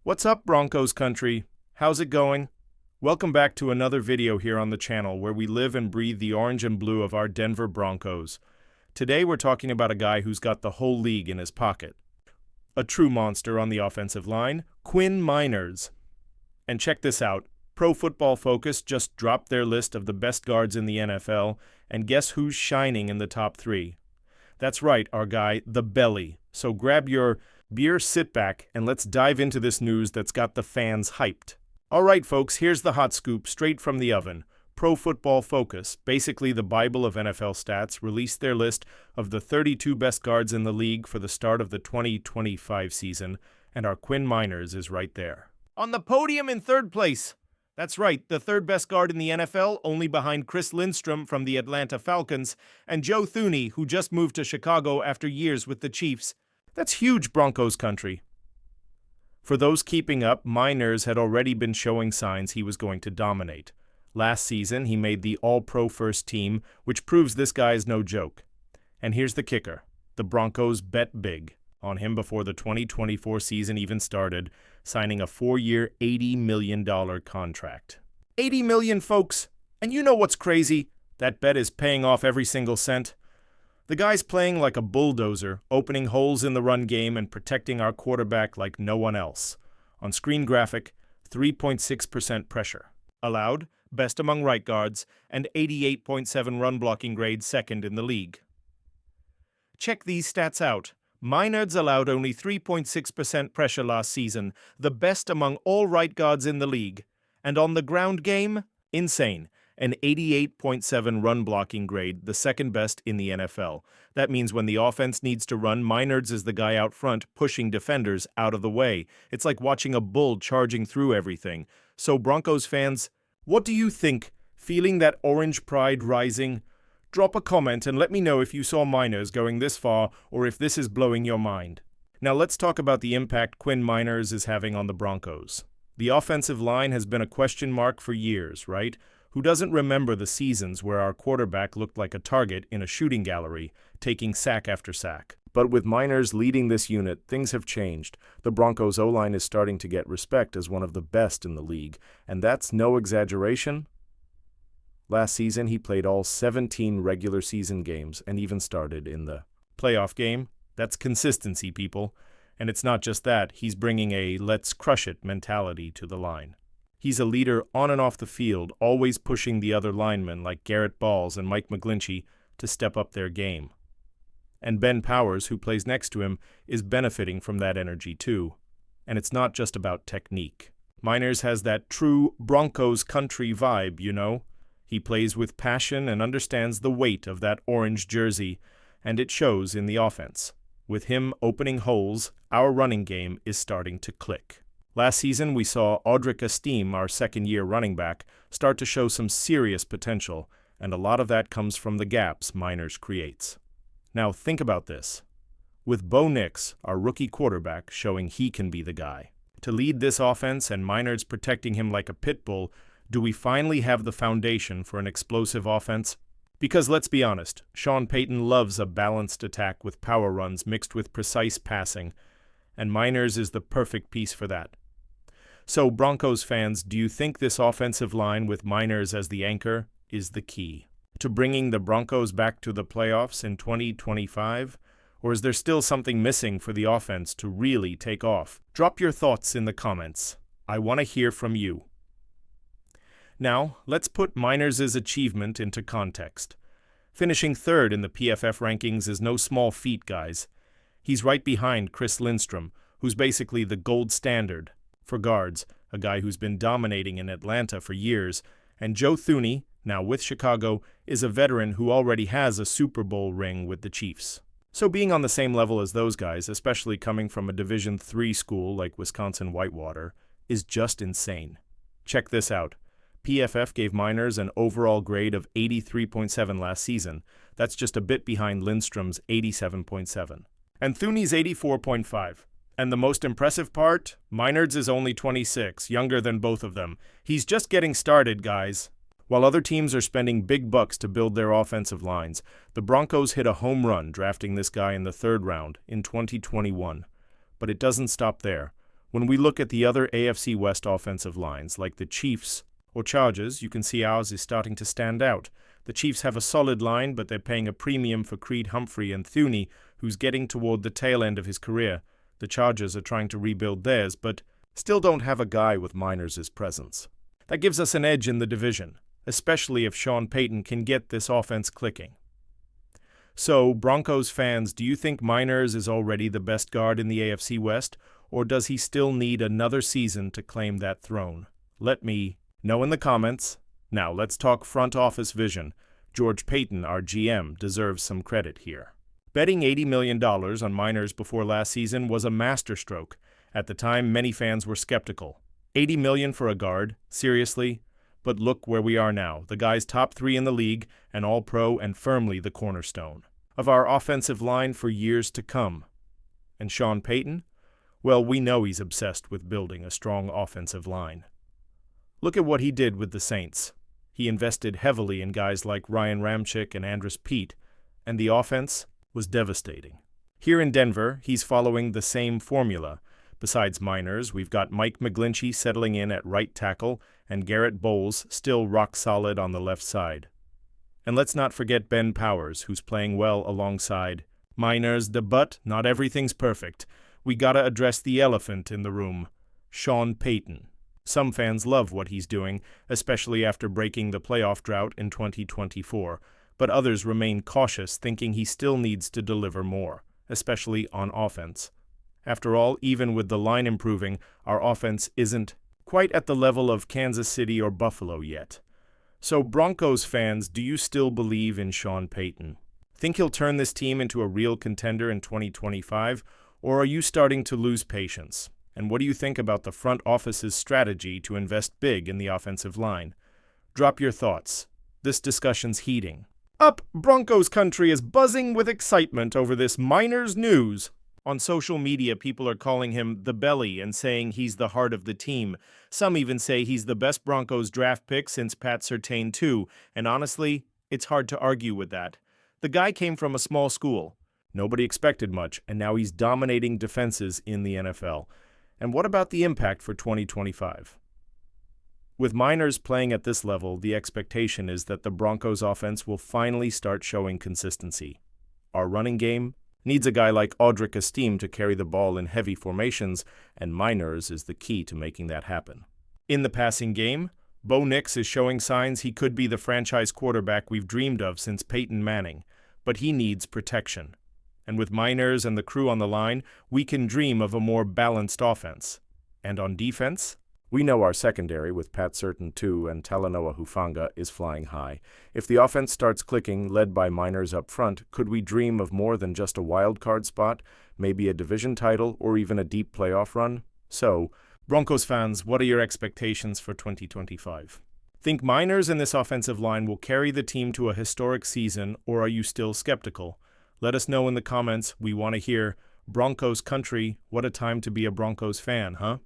What's up, Broncos country? How's it going? Welcome back to another video here on the channel where we live and breathe the orange and blue of our Denver Broncos. Today we're talking about a guy who's got the whole league in his pocket. A true monster on the offensive line, QUINN MEINERZ. And check this out. Pro Football Focus just dropped their list of the best guards in the NFL, and guess who's shining in the top 3? That's right, our guy, the Belly. So grab your beer, sit back, and let's dive into this news that's got the fans hyped. All right, folks, here's the hot scoop straight from the oven. Pro Football Focus, basically the Bible of NFL stats, released their list of the 32 best guards in the league for the start of the 2025 season, and our QUINN MEINERZ is right there. On the podium in third place. That's right, the third best guard in the NFL, only behind Chris Lindstrom from the Atlanta Falcons, and Joe Thuney, who just moved to Chicago after years with the Chiefs. That's huge, Broncos country. For those keeping up, MEINERZ had already been showing signs he was going to dominate. Last season, he made the All-Pro first team, which proves this guy is no joke. And here's the kicker. The Broncos bet big on him before the 2024 season even started, signing a 4-year, $80 million contract. $80 million, folks! And you know what's crazy? That bet is paying off every single cent. The guy's playing like a bulldozer, opening holes in the run game and protecting our quarterback like no one else. On screen graphic, 3.6% pressure. Allowed, best among right guards, and 88.7 run blocking grade, second in the league. Check these stats out. MEINERZ allowed only 3.6% pressure last season, the best among all right guards in the league. And on the ground game, insane. An 88.7 run blocking grade, the second best in the NFL. That means when the offense needs to run, MEINERZ is the guy out front pushing defenders out of the way. It's like watching a bull charging through everything. So Broncos fans, what do you think? Feeling that orange pride rising? Drop a comment and let me know if you saw MEINERZ going this far or if this is blowing your mind. Now let's talk about the impact QUINN MEINERZ is having on the Broncos. The offensive line has been a question mark for years, right? Who doesn't remember the seasons where our quarterback looked like a target in a shooting gallery, taking sack after sack? But with MEINERZ leading this unit, things have changed. The Broncos' O-line is starting to get respect as one of the best in the league, and that's no exaggeration. Last season, he played all 17 regular season games and even started in the playoff game. That's consistency, people. And it's not just that, he's bringing a let's crush it mentality to the line. He's a leader on and off the field, always pushing the other linemen like Garrett Balls and Mike McGlinchey to step up their game. And Ben Powers, who plays next to him, is benefiting from that energy too. And it's not just about technique. MEINERZ has that true Broncos country vibe, you know? He plays with passion and understands the weight of that orange jersey, and it shows in the offense. With him opening holes, our running game is starting to click. Last season, we saw Audric Estime, our second-year running back, start to show some serious potential, and a lot of that comes from the gaps MEINERZ creates. Now think about this. With Bo Nix, our rookie quarterback, showing he can be the guy. To lead this offense and MEINERZ protecting him like a pit bull, do we finally have the foundation for an explosive offense? Because let's be honest, Sean Payton loves a balanced attack with power runs mixed with precise passing, and MEINERZ is the perfect piece for that. So, Broncos fans, do you think this offensive line with MEINERZ as the anchor is the key to bringing the Broncos back to the playoffs in 2025? Or is there still something missing for the offense to really take off? Drop your thoughts in the comments. I want to hear from you. Now, let's put MEINERZ's achievement into context. Finishing third in the PFF rankings is no small feat, guys. He's right behind Chris Lindstrom, who's basically the gold standard for guards, a guy who's been dominating in Atlanta for years, and Joe Thuney, now with Chicago, is a veteran who already has a Super Bowl ring with the Chiefs. So being on the same level as those guys, especially coming from a Division III school like Wisconsin-Whitewater, is just insane. Check this out. PFF gave MEINERZ an overall grade of 83.7 last season. That's just a bit behind Lindstrom's 87.7. And Thuney's 84.5. And the most impressive part? MEINERZ is only 26, younger than both of them. He's just getting started, guys. While other teams are spending big bucks to build their offensive lines, the Broncos hit a home run drafting this guy in the third round in 2021. But it doesn't stop there. When we look at the other AFC West offensive lines, like the Chiefs or Chargers, you can see ours is starting to stand out. The Chiefs have a solid line, but they're paying a premium for Creed Humphrey and Thuney, who's getting toward the tail end of his career. The Chargers are trying to rebuild theirs, but still don't have a guy with MEINERZ' presence. That gives us an edge in the division, especially if Sean Payton can get this offense clicking. So, Broncos fans, do you think MEINERZ is already the best guard in the AFC West, or does he still need another season to claim that throne? Let me know in the comments. Now, let's talk front office vision. George Paton, our GM, deserves some credit here. Betting $80 million on MEINERZ before last season was a masterstroke. At the time, many fans were skeptical. $80 million for a guard? Seriously? But look where we are now. The guy's top 3 in the league, an all-pro and firmly the cornerstone of our offensive line for years to come. And Sean Payton? Well, we know he's obsessed with building a strong offensive line. Look at what he did with the Saints. He invested heavily in guys like Ryan Ramczyk and Andres Pete, and the offense was devastating. Here in Denver, he's following the same formula. Besides MEINERZ, we've got Mike McGlinchey settling in at right tackle and Garrett Bowles still rock solid on the left side. And let's not forget Ben Powers, who's playing well alongside MEINERZ. But not everything's perfect. We gotta address the elephant in the room, Sean Payton. Some fans love what he's doing, especially after breaking the playoff drought in 2024, but others remain cautious, thinking he still needs to deliver more, especially on offense. After all, even with the line improving, our offense isn't quite at the level of Kansas City or Buffalo yet. So, Broncos fans, do you still believe in Sean Payton? Think he'll turn this team into a real contender in 2025, or are you starting to lose patience? And what do you think about the front office's strategy to invest big in the offensive line? Drop your thoughts. This discussion's heating up. Broncos country is buzzing with excitement over this MEINERZ news. On social media, people are calling him the belly and saying he's the heart of the team. Some even say he's the best Broncos draft pick since Pat Surtain too, and honestly, it's hard to argue with that. The guy came from a small school. Nobody expected much, and now he's dominating defenses in the NFL. And what about the impact for 2025? With MEINERZ playing at this level, the expectation is that the Broncos offense will finally start showing consistency. Our running game needs a guy like Audric Estime to carry the ball in heavy formations, and MEINERZ is the key to making that happen. In the passing game, Bo Nix is showing signs he could be the franchise quarterback we've dreamed of since Peyton Manning, but he needs protection. And with MEINERZ and the crew on the line, we can dream of a more balanced offense. And on defense, we know our secondary with Pat Surtain II and Talanoa Hufanga is flying high. If the offense starts clicking, led by MEINERZ up front, could we dream of more than just a wild card spot, maybe a division title, or even a deep playoff run? So, Broncos fans, what are your expectations for 2025? Think MEINERZ and this offensive line will carry the team to a historic season, or are you still skeptical? Let us know in the comments. We want to hear. Broncos country, what a time to be a Broncos fan, huh?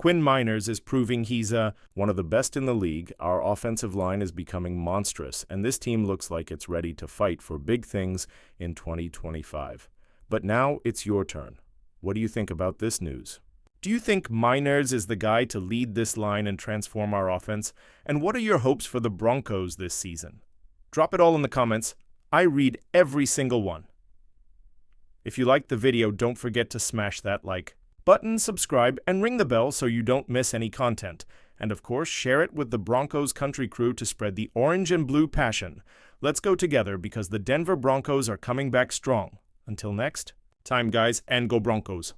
QUINN MEINERZ is proving he's one of the best in the league. Our offensive line is becoming monstrous, and this team looks like it's ready to fight for big things in 2025. But now it's your turn. What do you think about this news? Do you think MEINERZ is the guy to lead this line and transform our offense? And what are your hopes for the Broncos this season? Drop it all in the comments. I read every single one. If you liked the video, don't forget to smash that like button, subscribe, and ring the bell so you don't miss any content. And of course, share it with the Broncos country crew to spread the orange and blue passion. Let's go together because the Denver Broncos are coming back strong. Until next time, guys, and go Broncos.